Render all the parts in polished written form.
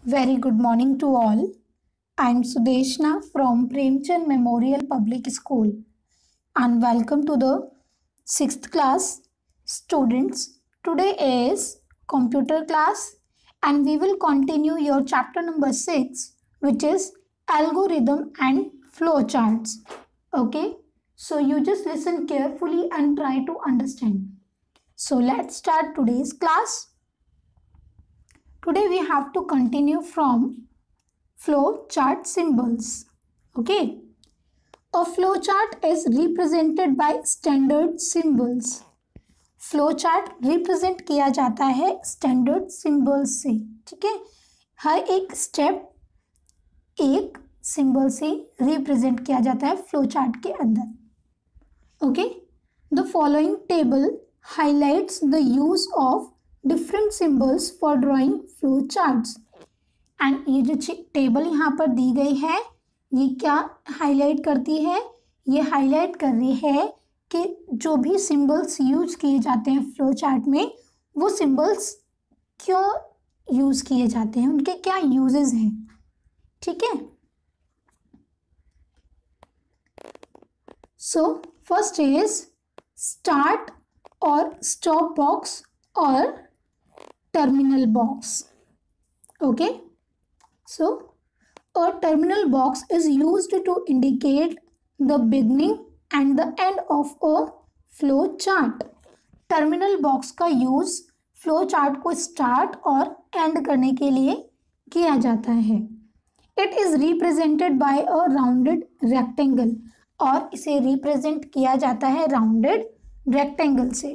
Very good morning to all. I am Sudeshna from Premchand Memorial Public School and welcome to the 6th class students. Today is computer class and we will continue your chapter number 6, which is algorithm and flowcharts. Okay, so you just listen carefully and try to understand. So let's start today's class. Today we have to continue from flow chart symbols. Okay. A flow chart is represented by standard symbols. Flow chart represent किया जाता है standard symbols से. ठीक है, हर एक step एक symbol से represent किया जाता है फ्लो चार्ट के अंदर. Okay, the following table highlights the use of different symbols for drawing flow charts. And ये जो टेबल यहाँ पर दी गई है ये क्या हाईलाइट करती है? ये हाईलाइट कर रही है कि जो भी सिंबल्स यूज किए जाते हैं फ्लो चार्ट में वो सिंबल्स क्यों यूज किए जाते हैं, उनके क्या यूजेस हैं. ठीक है, सो फर्स्ट इज स्टार्ट और स्टॉप बॉक्स और terminal box. Okay, so a terminal box is used to indicate the beginning and the end of a flow chart. Terminal box का यूज फ्लो चार्ट को start और and करने के लिए किया जाता है. It is represented by a rounded rectangle और इसे रिप्रेजेंट किया जाता है राउंडेड रेक्टेंगल से.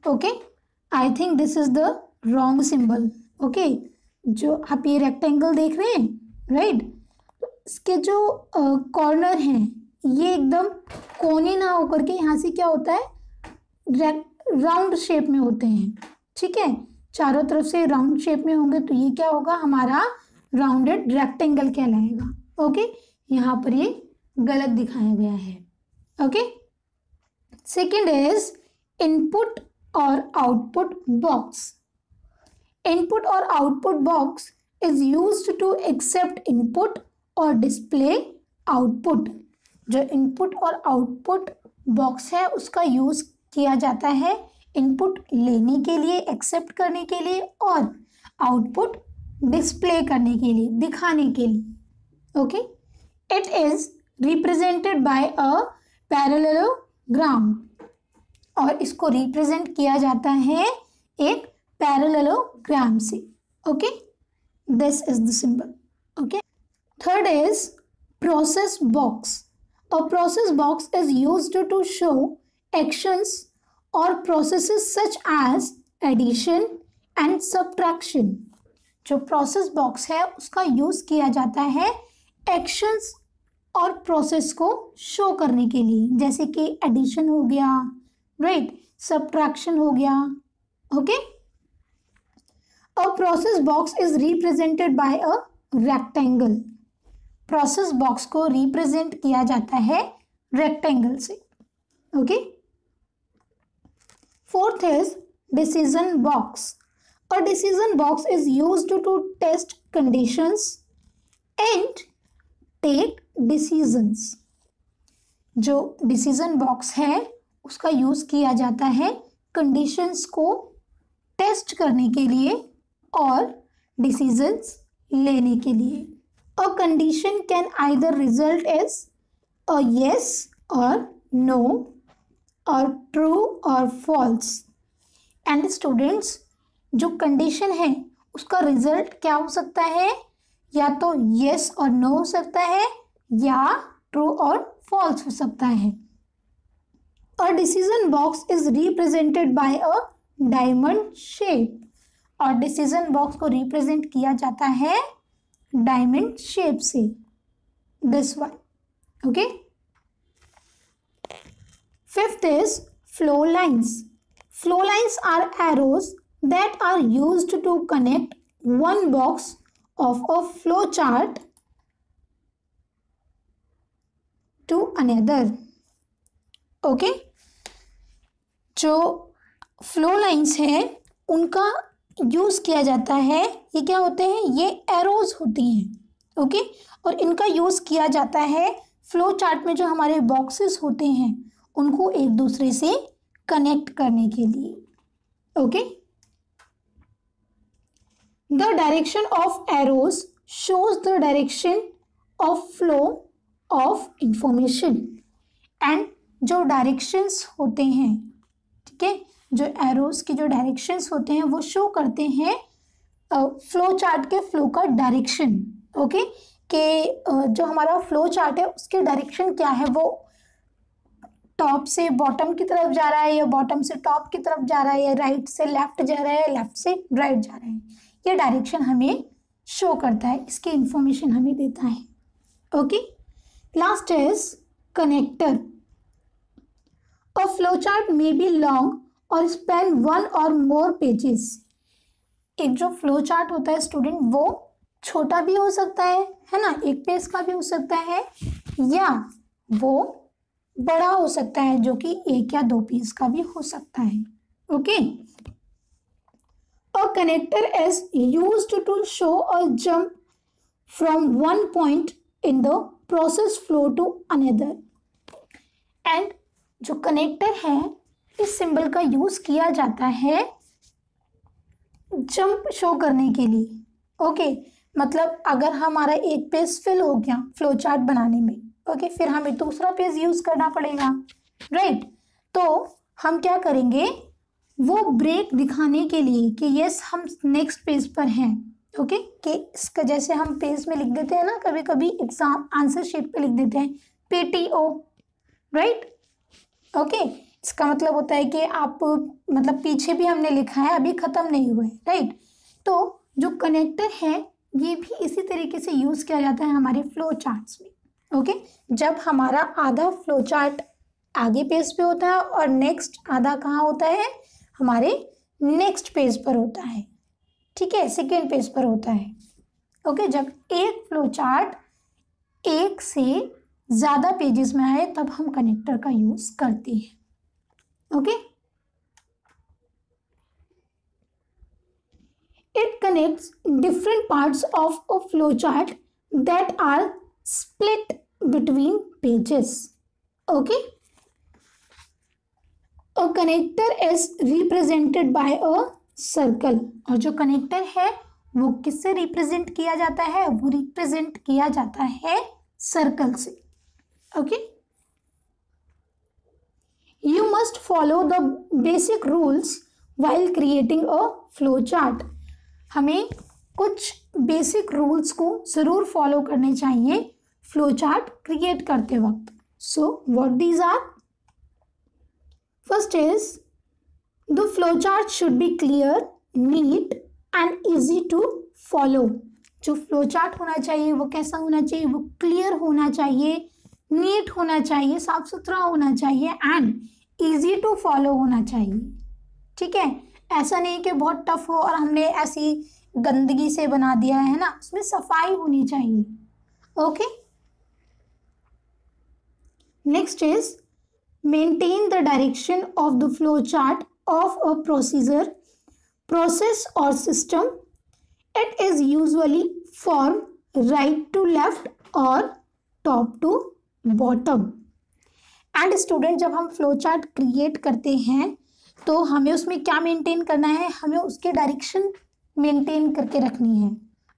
Okay, I think this is the wrong symbol. Okay, जो आप ये रेक्टेंगल देख रहे हैं, राइट, इसके जो कॉर्नर हैं ये एकदम कोने ना होकर के यहाँ से क्या होता है राउंड शेप में होते हैं. ठीक है, चारों तरफ से राउंड शेप में होंगे तो ये क्या होगा, हमारा राउंडेड रेक्टेंगल कहलाएगा. ओके, यहाँ पर ये गलत दिखाया गया है. ओके, सेकंड इज इनपुट और आउटपुट बॉक्स. इनपुट और output box is used to accept input और display output. जो इनपुट और आउटपुट बॉक्स है उसका यूज किया जाता है इनपुट लेने के लिए, एक्सेप्ट करने के लिए, और आउटपुट डिस्प्ले करने के लिए, दिखाने के लिए. Okay, it is represented by a parallelogram और इसको रिप्रेजेंट किया जाता है एक पैरेललोग्राम से. Okay, this is the symbol. Okay, third is process box. A process box is used to show actions or processes such as addition and subtraction. जो process box है उसका यूज किया जाता है actions और process को show करने के लिए, जैसे कि addition हो गया, right, subtraction हो गया. Okay, a process box is represented by a rectangle. Process box को represent किया जाता है rectangle से. Okay. Fourth is decision box. A decision box is used to test conditions and take decisions. जो decision box है उसका use किया जाता है conditions को टेस्ट करने के लिए और डिसीजंस लेने के लिए. A condition can either result as a yes और नो और ट्रू और फॉल्स. एंड स्टूडेंट्स, जो कंडीशन है उसका रिजल्ट क्या हो सकता है, या तो यस और नो हो सकता है या ट्रू और फॉल्स हो सकता है. A decision box is represented by a diamond shape और डिसीजन बॉक्स को रिप्रेजेंट किया जाता है डायमंड शेप से. This one. Okay, fifth is flow lines. Flow lines are arrows that are used to connect one box of a flow chart to another. Okay, जो flow lines है उनका use किया जाता है, ये क्या होते हैं, ये एरोज होती हैं। ओके, और इनका यूज़ किया जाता है फ्लो चार्ट में जो हमारे बॉक्सेस होते हैं उनको एक दूसरे से कनेक्ट करने के लिए। Okay, the direction of arrows shows the direction of flow of information. And जो डायरेक्शंस होते हैं, ठीक है, जो एरोज की जो डायरेक्शंस होते हैं वो शो करते हैं फ्लो चार्ट के फ्लो का डायरेक्शन। ओके, कि जो हमारा फ्लो चार्ट है उसके डायरेक्शन क्या है, वो टॉप से बॉटम की तरफ जा रहा है या बॉटम से टॉप की तरफ जा रहा है या राइट से लेफ्ट जा रहा है, लेफ्ट से राइट जा रहा है। ये डायरेक्शन हमें शो करता है, इसकी इंफॉर्मेशन हमें देता है। Okay, last is connector. A flow chart may be long और स्पेन वन और मोर पेजेस। एक जो फ्लो चार्ट होता है स्टूडेंट, वो छोटा भी हो सकता है ना, एक पेज का भी हो सकता है, या वो बड़ा हो सकता है जो कि एक या दो पेज का भी हो सकता है। Okay, a connector is used to show a jump from one point in the process flow to another. And जो कनेक्टर है, इस सिंबल का यूज किया जाता है जंप शो करने के लिए। ओके, मतलब अगर हमारा एक पेज फिल हो गया फ्लो चार्ट बनाने में, ओके, फिर हमें दूसरा पेज यूज करना पड़ेगा, राइट। तो हम क्या करेंगे, वो ब्रेक दिखाने के लिए कि यस हम नेक्स्ट पेज पर हैं, ओके, कि इसका जैसे हम पेज में लिख देते हैं ना, कभी कभी एग्जाम आंसर शीट पे लिख देते हैं PTO, राइट। ओके, इसका मतलब होता है कि आप मतलब पीछे भी हमने लिखा है, अभी खत्म नहीं हुआ है, राइट। तो जो कनेक्टर है ये भी इसी तरीके से यूज किया जाता है हमारे फ्लो चार्ट्स में। ओके, जब हमारा आधा फ्लो चार्ट आगे पेज पे होता है और नेक्स्ट आधा कहाँ होता है, हमारे नेक्स्ट पेज पर होता है, ठीक है, सेकेंड पेज पर होता है। ओके, जब एक फ्लो चार्ट एक से ज़्यादा पेजेस में आए तब हम कनेक्टर का यूज करते हैं। Okay, it connects different parts of a flowchart that are split between pages. Okay, a connector is represented by a circle। और जो कनेक्टर है वो किससे रिप्रेजेंट किया जाता है, वो रिप्रेजेंट किया जाता है सर्कल से। Okay, you must follow the basic rules while creating a flowchart। हमें कुछ बेसिक रूल्स को ज़रूर फॉलो करने चाहिए फ्लो चार्ट क्रिएट करते वक्त। So what these are, first is the flow chart should be clear, neat and easy to follow. जो flow chart होना चाहिए वो कैसा होना चाहिए, वो क्लियर होना चाहिए, नीट होना चाहिए, साफ सुथरा होना चाहिए एंड इजी टू फॉलो होना चाहिए। ठीक है, ऐसा नहीं कि बहुत टफ हो और हमने ऐसी गंदगी से बना दिया है ना, उसमें सफाई होनी चाहिए। Okay, next is maintain the direction of the flow chart of a procedure, process और system. It is usually form right to left और top to bottom. And student, जब हम फ्लो चार्ट क्रिएट करते हैं तो हमें उसमें क्या मेंटेन करना है, हमें उसकी डायरेक्शन मेंटेन करके रखनी है।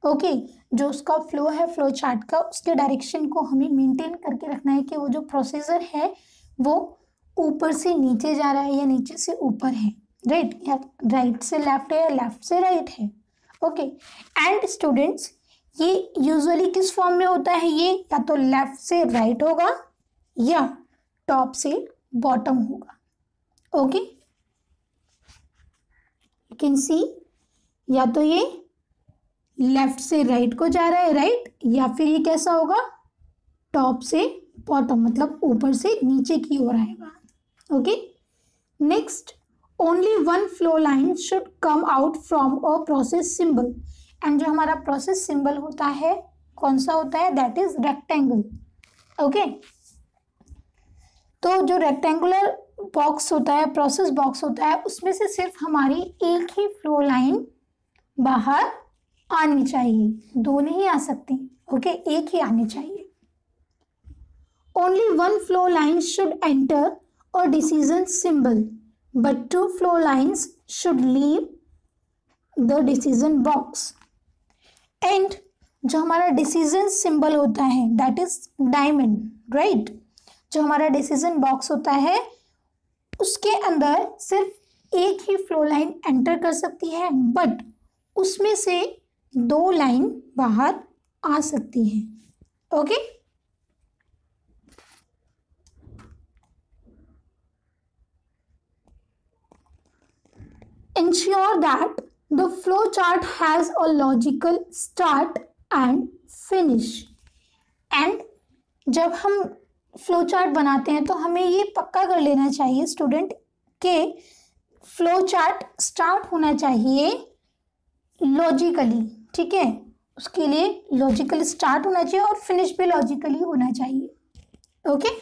ओके, जो उसका फ्लो है फ्लो चार्ट का, उसके डायरेक्शन को हमें मेंटेन करके रखना है कि वो जो प्रोसीजर है वो ऊपर से नीचे जा रहा है या नीचे से ऊपर है, राइट, या राइट से लेफ्ट है या लेफ्ट से राइट है। ओके, एंड स्टूडेंट्स, ये यूजुअली किस फॉर्म में होता है, ये या तो लेफ्ट से राइट होगा या टॉप से बॉटम होगा। ओके, यू कैन सी, या तो ये लेफ्ट से राइट को जा रहा है, राइट, या फिर ये कैसा होगा, टॉप से बॉटम, मतलब ऊपर से नीचे की ओर आएगा। Okay, next, only one flow line should come out from a process symbol. And जो हमारा प्रोसेस सिंबल होता है कौन सा होता है, दैट इज रेक्टेंगल। ओके, तो जो रेक्टेंगुलर बॉक्स होता है, प्रोसेस बॉक्स होता है, उसमें से सिर्फ हमारी एक ही फ्लो लाइन बाहर आनी चाहिए, दो नहीं आ सकती, ओके, एक ही आनी चाहिए। Only one flow line should enter और decision symbol, but two flow lines should leave the decision box. And जो हमारा डिसीजन सिंबल होता है दैट इज डायमंड, राइट। जो हमारा डिसीजन बॉक्स होता है उसके अंदर सिर्फ एक ही फ्लो लाइन एंटर कर सकती है, बट उसमें से दो लाइन बाहर आ सकती है, okay. Ensure that the flow chart has a logical start and finish. And जब हम फ्लो चार्ट बनाते हैं तो हमें ये पक्का कर लेना चाहिए स्टूडेंट के फ्लो चार्ट स्टार्ट होना चाहिए लॉजिकली, ठीक है। उसके लिए लॉजिकल स्टार्ट होना चाहिए और फिनिश भी लॉजिकली होना चाहिए, okay.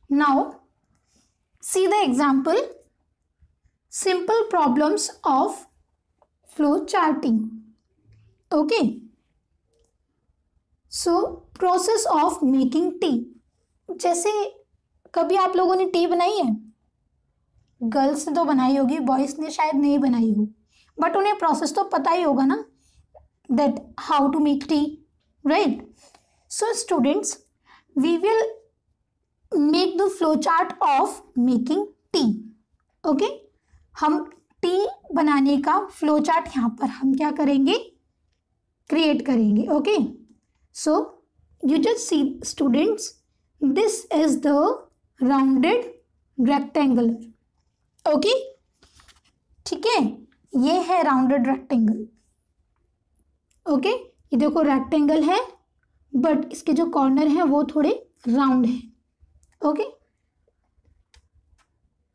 Now see the example, simple problems of flow charting, okay. So process of making tea, जैसे कभी आप लोगों ने टी बनाई है? गर्ल्स ने तो बनाई होगी, बॉयज ने शायद नहीं बनाई हो, बट उन्हें प्रोसेस तो पता ही होगा ना, that how to make tea, right. So students, we will make the flow chart of making tea, okay. हम टी बनाने का फ्लो चार्ट यहाँ पर हम क्या करेंगे, क्रिएट करेंगे, okay. So you just see students, this is the rounded rectangular, okay, ठीक है। ये है राउंडेड रेक्टेंगल, ओके। ये देखो रेक्टेंगल है बट इसके जो कॉर्नर हैं वो थोड़े राउंड हैं, ओके।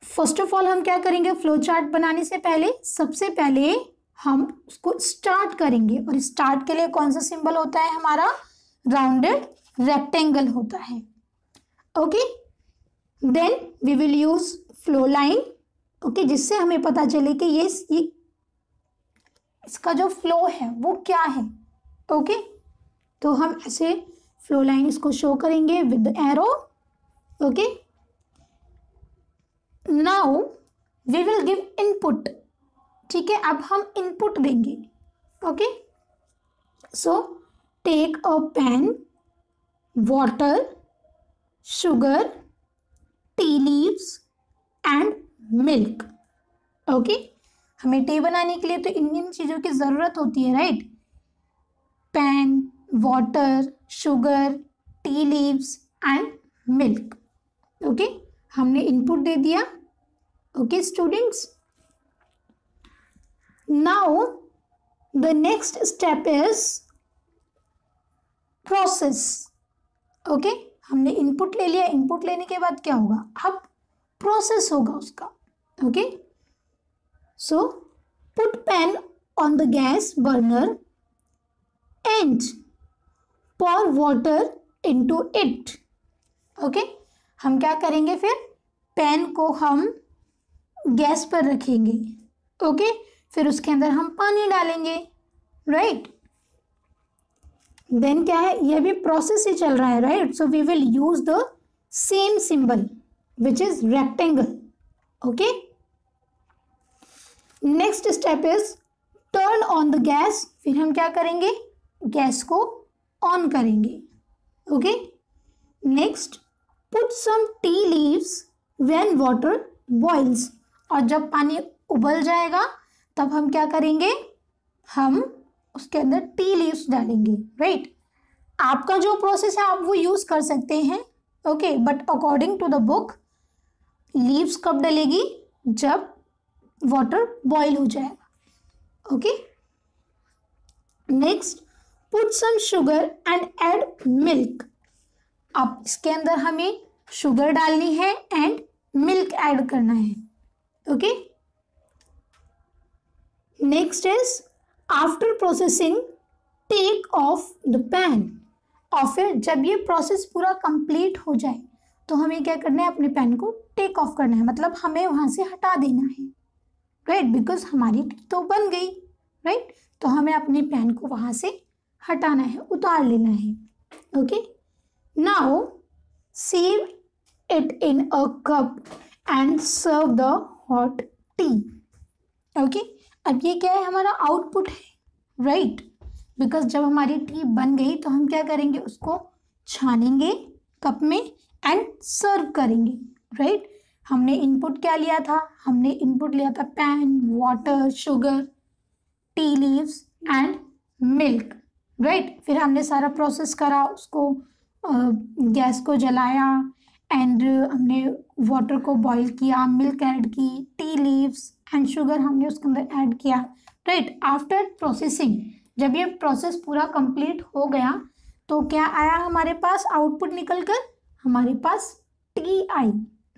फर्स्ट ऑफ ऑल हम क्या करेंगे, फ्लो चार्ट बनाने से पहले सबसे पहले हम उसको स्टार्ट करेंगे, और स्टार्ट के लिए कौन सा सिंबल होता है हमारा, राउंडेड रेक्टेंगल होता है, okay. Then we will use flow line, okay, जिससे हमें पता चले कि ये इसका जो फ्लो है वो क्या है, ओके। तो हम ऐसे फ्लो लाइन इसको शो करेंगे with the arrow, okay. Now we will give input, ठीक है। अब हम इनपुट देंगे, okay. So take a pan, water, sugar, tea leaves and milk, okay. हमें टी बनाने के लिए तो इन चीज़ों की ज़रूरत होती है, right. Pan, water, sugar, tea leaves and milk, okay. हमने इनपुट दे दिया, okay students. Now the next step is process, okay. हमने इनपुट ले लिया, इनपुट लेने के बाद क्या होगा, अब प्रोसेस होगा उसका, okay. So put pan on the gas burner and pour water into it, okay. हम क्या करेंगे, फिर पैन को हम गैस पर रखेंगे, ओके। फिर उसके अंदर हम पानी डालेंगे, राइट। देन क्या है, यह भी प्रोसेस ही चल रहा है, right. So we will use the same symbol which is rectangle, okay. Next step is turn on the gas, फिर हम क्या करेंगे, गैस को ऑन करेंगे, okay. Next put some tea leaves when water boils, और जब पानी उबल जाएगा तब हम क्या करेंगे, हम उसके अंदर टी लीव्स डालेंगे, राइट। आपका जो प्रोसेस है आप वो यूज कर सकते हैं, okay, but according to the book leaves कब डलेगी, जब वाटर बॉईल हो जाएगा, okay. Next put some sugar and add milk, अब इसके अंदर हमें शुगर डालनी है एंड मिल्क ऐड करना है, okay. Next is after processing take off the pan, और फिर जब ये प्रोसेस पूरा कंप्लीट हो जाए तो हमें क्या करना है, अपने पेन को टेक ऑफ करना है, मतलब हमें वहाँ से हटा देना है, राइट, बिकॉज हमारी टी तो बन गई, राइट, तो हमें अपने पेन को वहाँ से हटाना है, उतार लेना है। Okay, now sieve it in a cup and serve the hot tea. Okay, अब ये क्या है, हमारा आउटपुट है, राइट, बिकॉज जब हमारी टी बन गई तो हम क्या करेंगे, उसको छानेंगे कप में एंड सर्व करेंगे, राइट। हमने इनपुट क्या लिया था, हमने इनपुट लिया था pan, water, sugar, tea leaves and milk, right. फिर हमने सारा प्रोसेस करा, उसको गैस को जलाया एंड हमने वाटर को बॉईल किया, मिल्क ऐड की, टी लीव्स एंड शुगर हमने उसके अंदर ऐड किया, राइट। आफ्टर प्रोसेसिंग, जब ये प्रोसेस पूरा कंप्लीट हो गया तो क्या आया हमारे पास, आउटपुट निकल कर हमारे पास टी आई,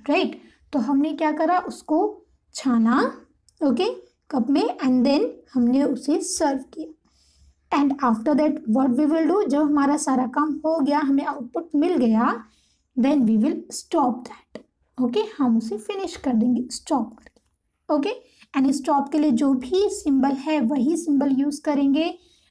राइट। तो हमने क्या करा, उसको छाना, ओके, कप में एंड देन हमने उसे सर्व किया। And after that what we will do, जब हमारा सारा काम हो गया, हमें आउटपुट मिल गया, then we will stop that. Okay, हम उसे फिनिश कर देंगे स्टॉप करके। ओके, एंड स्टॉप के लिए जो भी सिंबल है वही सिंबल यूज करेंगे,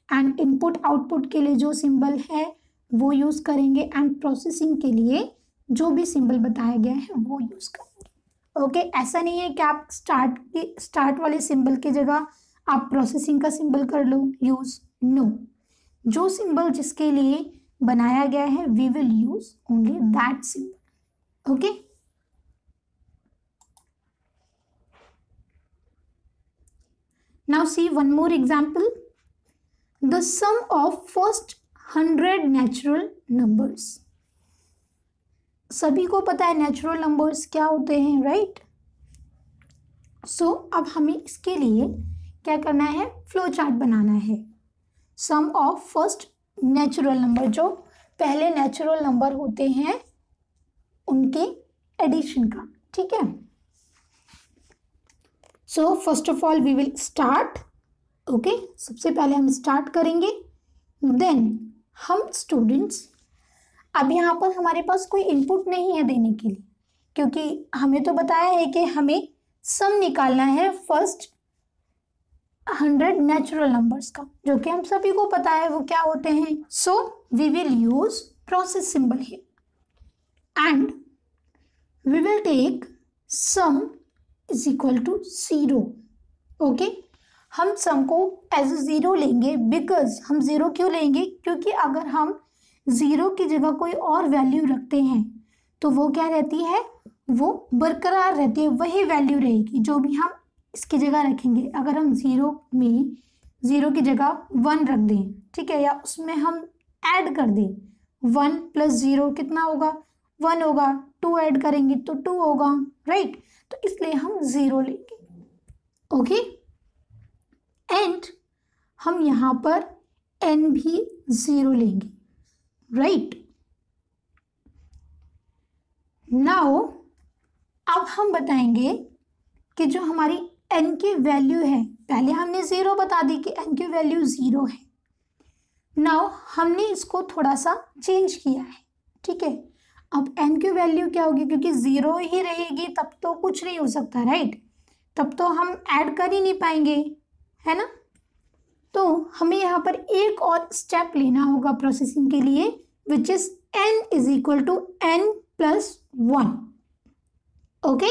एंड इनपुट आउटपुट के लिए जो सिंबल है वो यूज करेंगे, एंड प्रोसेसिंग के लिए जो भी सिंबल बताया गया है वो यूज करेंगे। ओके, ऐसा नहीं है कि आप स्टार्ट वाले सिंबल की जगह आप प्रोसेसिंग का सिंबल कर लो यूज, नो, जो सिंबल जिसके लिए बनाया गया है we will use only that symbol. Okay, now see one more example, the sum of first 100 natural numbers। सभी को पता है नेचुरल नंबर्स क्या होते हैं, राइट। सो अब हमें इसके लिए क्या करना है, फ्लो चार्ट बनाना है। सम ऑफ फर्स्ट नेचुरल नंबर, जो पहले नेचुरल नंबर होते हैं उनके एडिशन का, ठीक है। So first of all we will start. Okay, सबसे पहले हम स्टार्ट करेंगे, देन हम स्टूडेंट्स, अब यहाँ पर हमारे पास कोई इनपुट नहीं है देने के लिए, क्योंकि हमें तो बताया है कि हमें सम निकालना है फर्स्ट 100 नेचुरल नंबर्स का, जो कि हम सभी को पता है वो क्या होते हैं। So we will use process symbol here and we will take sum is equal to 0। Okay, हम सम को एज ए 0 लेंगे, बिकॉज हम 0 क्यों लेंगे, क्योंकि अगर हम 0 की जगह कोई और वैल्यू रखते हैं तो वो क्या रहती है, वो बरकरार रहती है, वही वैल्यू रहेगी जो भी हम इसकी जगह रखेंगे। अगर हम 0 में 0 की जगह 1 रख दें, ठीक है, या उसमें हम ऐड कर दें 1 + 0 कितना होगा, 1 होगा, 2 ऐड करेंगे तो 2 होगा, राइट। तो इसलिए हम 0 लेंगे। ओके, एंड हम यहाँ पर n भी 0 लेंगे, राइट। नाउ अब हम बताएंगे कि जो हमारी n की वैल्यू है, पहले हमने 0 बता दी कि n की वैल्यू 0 है। नाउ हमने इसको थोड़ा सा चेंज किया है, ठीक है। अब n की वैल्यू क्या होगी, क्योंकि 0 ही रहेगी तब तो कुछ नहीं हो सकता, राइट, तब तो हम ऐड कर ही नहीं पाएंगे, है ना। तो हमें यहाँ पर एक और स्टेप लेना होगा प्रोसेसिंग के लिए, which is n is equal to n + 1। Okay,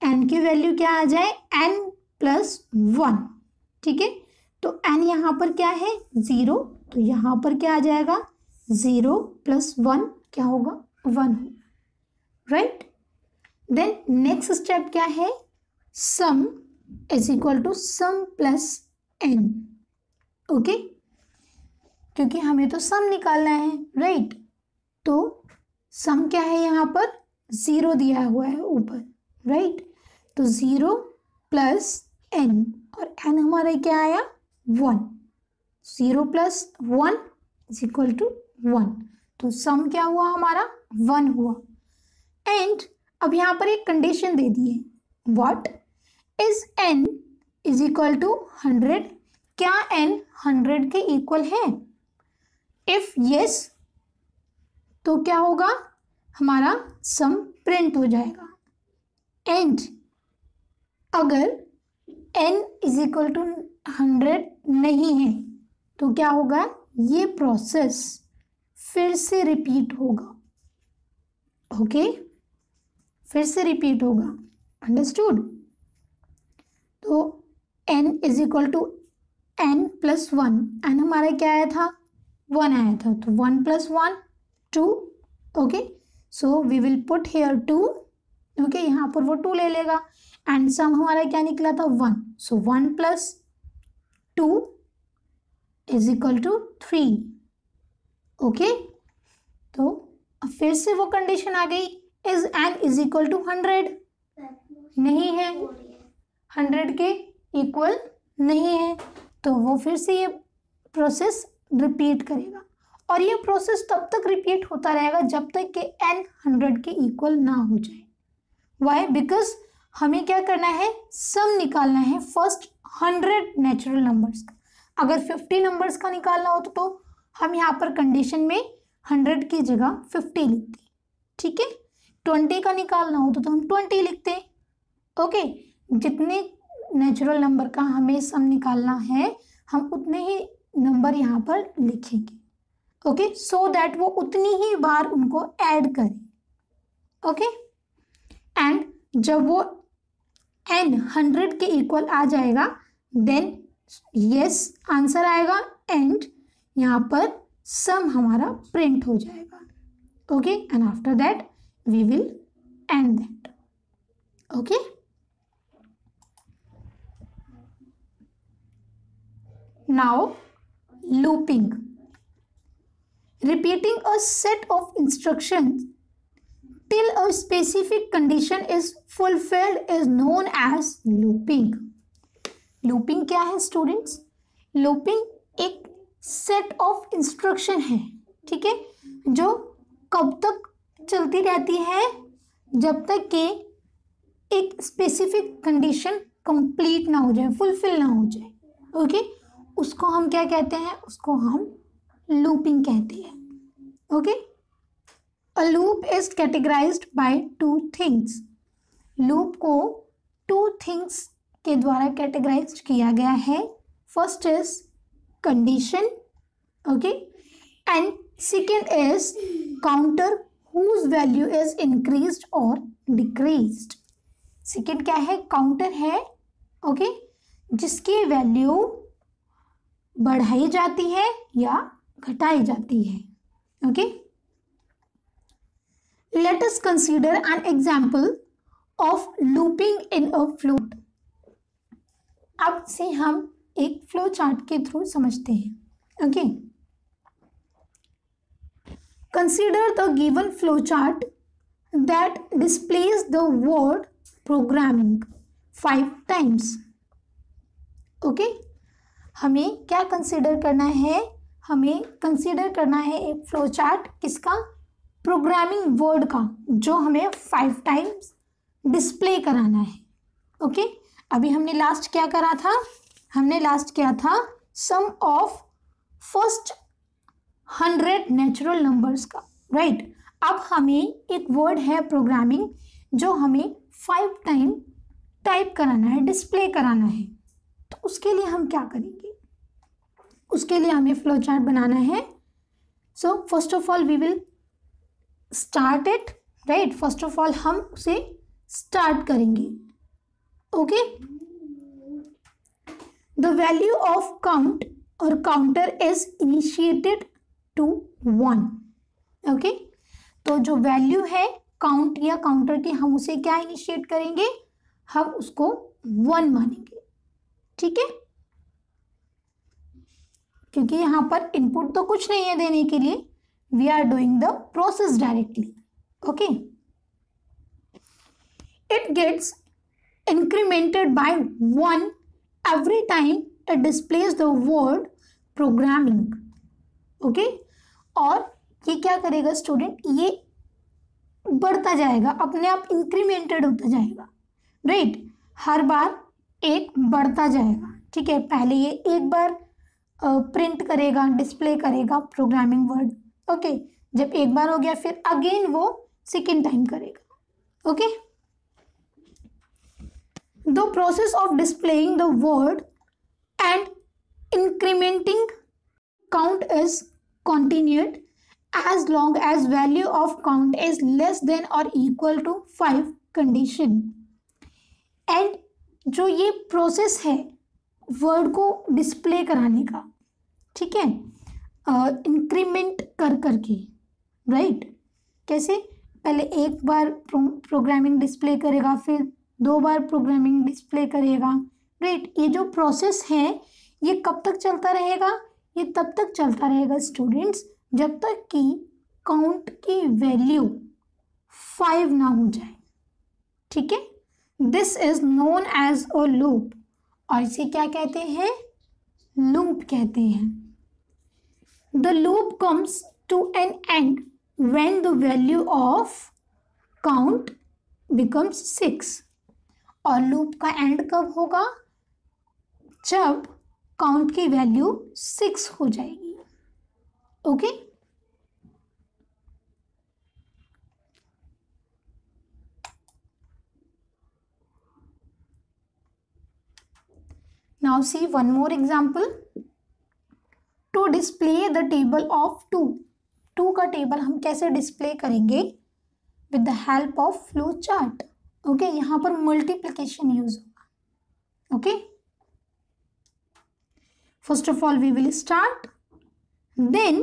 n की वैल्यू क्या आ जाए, n + 1, ठीक है। तो n यहाँ पर क्या है 0, तो यहाँ पर क्या आ जाएगा 0 + 1 क्या होगा 1, राइट। देन नेक्स्ट स्टेप क्या है, sum is equal to sum + n। Okay, क्योंकि हमें तो सम निकालना है, राइट। तो सम क्या है, यहाँ पर 0 दिया हुआ है ऊपर, राइट। तो 0 + n, और n हमारा क्या आया 1, 0 + 1 इज इक्वल टू 1। तो सम क्या हुआ हमारा 1 हुआ। एंड अब यहाँ पर एक कंडीशन दे दी है, what is n is equal to 100, क्या n 100 के इक्वल है। इफ यस तो क्या होगा, हमारा सम प्रिंट हो जाएगा। एंड अगर n इज इक्वल टू 100 नहीं है तो क्या होगा, ये प्रोसेस फिर से रिपीट होगा। ओके, फिर से रिपीट होगा। अंडरस्टूड? तो n is equal to n plus 1, n हमारा क्या आया था, 1 आया था, तो 1 plus 1 2। Okay, so we will put here 2। Okay, यहाँ पर वो 2 ले लेगा एंड सम हमारा क्या निकला था, 1। So 1 plus 2 is equal to 3। Okay, तो अब फिर से वो कंडीशन आ गई, is n is equal to 100, नहीं है, 100 के इक्वल नहीं है, तो वो फिर से ये प्रोसेस रिपीट करेगा। और ये प्रोसेस तब तक रिपीट होता रहेगा जब तक कि n 100 के इक्वल ना हो जाए। वाई? बिकॉज हमें क्या करना है, सम निकालना है फर्स्ट 100 नेचुरल नंबर्स का। अगर 50 नंबर्स का निकालना हो तो हम यहाँ पर कंडीशन में 100 की जगह 50 लिखते हैं। ठीक है, 20 का निकालना हो तो हम 20 लिखते हैं। ओके, जितने नेचुरल नंबर का हमें सम निकालना है हम उतने ही नंबर यहाँ पर लिखेंगे। ओके, सो दैट वो उतनी ही बार उनको ऐड करें। ओके, एंड जब वो n 100 के इक्वल आ जाएगा देन यस आंसर आएगा एंड यहाँ पर सम हमारा प्रिंट हो जाएगा। Okay, and after that we will end that. Okay, now looping, repeating a set of instructions till a specific condition is fulfilled is known as looping. looping क्या है students? looping एक set of instruction है, ठीक है, जो कब तक चलती रहती है, जब तक कि एक स्पेसिफिक कंडीशन कंप्लीट ना हो जाए, फुलफिल ना हो जाए। ओके, उसको हम क्या कहते हैं, उसको हम लूपिंग कहते हैं। Okay, a loop is categorized by 2 things. Loop को 2 थिंग्स के द्वारा कैटेगराइज किया गया है। First is condition, okay, and second is counter whose value is increased और डिक्रीज्ड। सेकेंड क्या है, काउंटर है, ओके, जिसकी वैल्यू बढ़ाई जाती है या घटाई जाती है। Okay, let us consider an example of looping in a float. अब से हम एक फ्लो चार्ट के थ्रू समझते हैं। Okay, consider the given flow chart that displays the word programming 5 times. Okay, हमें क्या कंसीडर करना है, हमें कंसीडर करना है एक फ्लो चार्ट किसका, प्रोग्रामिंग वर्ड का, जो हमें 5 टाइम्स डिस्प्ले कराना है। ओके, अभी हमने लास्ट क्या करा था, हमने लास्ट किया था सम ऑफ फर्स्ट 100 नेचुरल नंबर्स का, राइट। अब हमें एक वर्ड है प्रोग्रामिंग जो हमें 5 टाइम टाइप कराना है, डिस्प्ले कराना है। तो उसके लिए हम क्या करेंगे, उसके लिए हमें फ्लो चार्ट बनाना है। So first of all we will start it, right. First of all हम उसे स्टार्ट करेंगे। Okay, the value of count और counter is initiated to 1। Okay, तो जो वैल्यू है काउंट या काउंटर की, हम उसे क्या इनिशिएट करेंगे, हम उसको 1 मानेंगे, ठीक है, क्योंकि यहां पर इनपुट तो कुछ नहीं है देने के लिए, we are doing the process directly. Okay, it gets incremented by 1 every time it displays the word programming. Okay, और ये क्या करेगा स्टूडेंट, ये बढ़ता जाएगा, अपने आप इंक्रीमेंटेड होता जाएगा, राइट। हर बार एक बढ़ता जाएगा, ठीक है। पहले ये एक बार प्रिंट करेगा, डिस्प्ले करेगा प्रोग्रामिंग वर्ड। ओके, जब एक बार हो गया फिर अगेन वो सेकेंड टाइम करेगा। Okay, the process of displaying the word and incrementing count is continued as long as value of count is less than or equal to 5 condition। And जो ये प्रोसेस है वर्ड को display कराने का, ठीक है, increment कर करके, राइट, कैसे, पहले एक बार प्रोग्रामिंग डिस्प्ले करेगा, फिर 2 बार प्रोग्रामिंग डिस्प्ले करेगा, राइट। ये जो प्रोसेस है ये कब तक चलता रहेगा, ये तब तक चलता रहेगा स्टूडेंट्स जब तक कि काउंट की वैल्यू 5 ना हो जाए, ठीक है। This is known as a loop, और इसे क्या कहते हैं, लूप कहते हैं। The loop comes to an end when the value of count becomes 6, और लूप का एंड कब होगा, जब काउंट की वैल्यू 6 हो जाएगी। Okay, now see one more example. To display the table of 2 का टेबल हम कैसे डिस्प्ले करेंगे, with the help of flow chart. Okay, यहाँ पर मल्टीप्लिकेशन यूज होगा। Okay, first of all we will start, then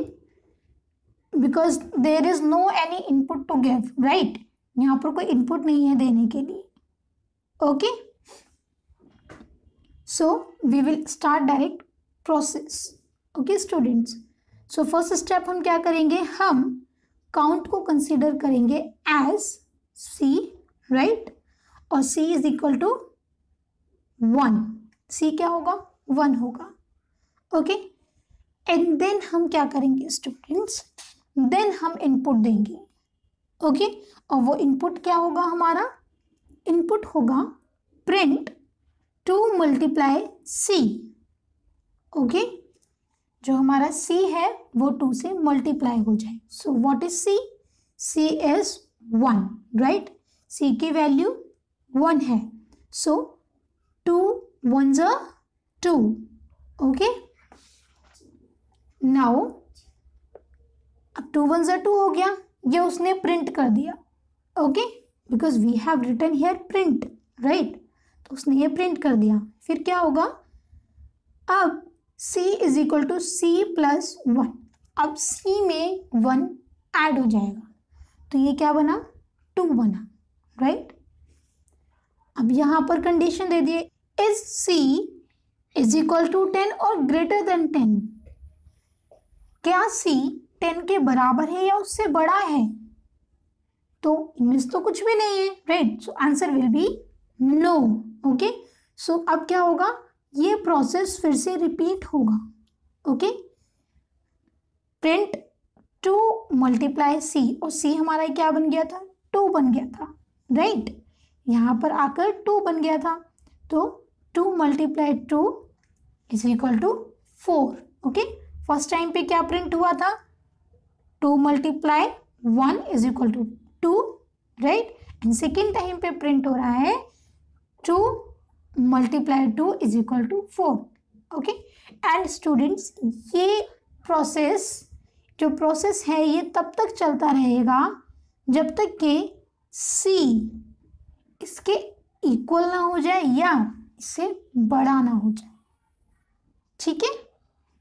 because there is no any input to give, right, यहाँ पर कोई input नहीं है देने के लिए। okay, so we will start direct process। okay students, so first step हम क्या करेंगे, हम count को consider करेंगे as c, right, और c is equal to 1, c क्या होगा, 1 होगा। ओके, एंड देन हम क्या करेंगे स्टूडेंट्स, देन हम इनपुट देंगे। ओके, और वो इनपुट क्या होगा, हमारा इनपुट होगा प्रिंट 2 मल्टीप्लाई c। ओके, जो हमारा c है वो 2 से मल्टीप्लाई हो जाए। So what is c, c is 1, right, c की वैल्यू 1 है। सो 2 1s are 2। ओके, नाउ अब 2 1s are 2 हो गया, ये उसने प्रिंट कर दिया। Okay, because we have written here print, right, तो उसने ये प्रिंट कर दिया। फिर क्या होगा, अब c is equal to c plus 1, अब c में 1 ऐड हो जाएगा, तो ये क्या बना, 2 बना, राइट। अब यहाँ पर कंडीशन दे दिए, is c is equal to 10 और ग्रेटर देन 10, क्या c 10 के बराबर है या उससे बड़ा है, तो इनमें से तो कुछ भी नहीं है, right, so answer will be no. Okay, so अब क्या होगा, ये प्रोसेस फिर से रिपीट होगा। ओके, प्रिंट 2 मल्टीप्लाई c, और c हमारा क्या बन गया था, 2 बन गया था, राइट, यहाँ पर आकर 2 बन गया था, तो 2 multiply 2 is equal to 4। Okay, first time पे क्या प्रिंट हुआ था, 2 multiply 1 is equal to 2, right, and second time पे प्रिंट हो रहा है 2 multiply 2 is equal to 4। Okay, and students ये प्रोसेस, जो प्रोसेस है ये तब तक चलता रहेगा जब तक कि c इसके इक्वल ना हो जाए या इससे बड़ा ना हो जाए, ठीक है,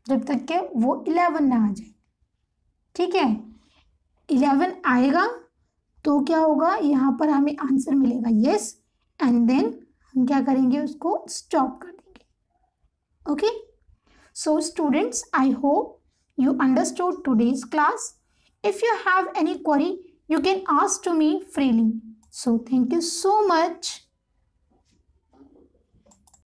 जब तक के वो 11 ना आ जाए, ठीक है। 11 आएगा तो क्या होगा, यहाँ पर हमें आंसर मिलेगा यस, एंड देन हम क्या करेंगे, उसको स्टॉप कर देंगे। Okay, so students, I hope you understood today's class. If you have any query, you can ask to me freely. So thank you so much.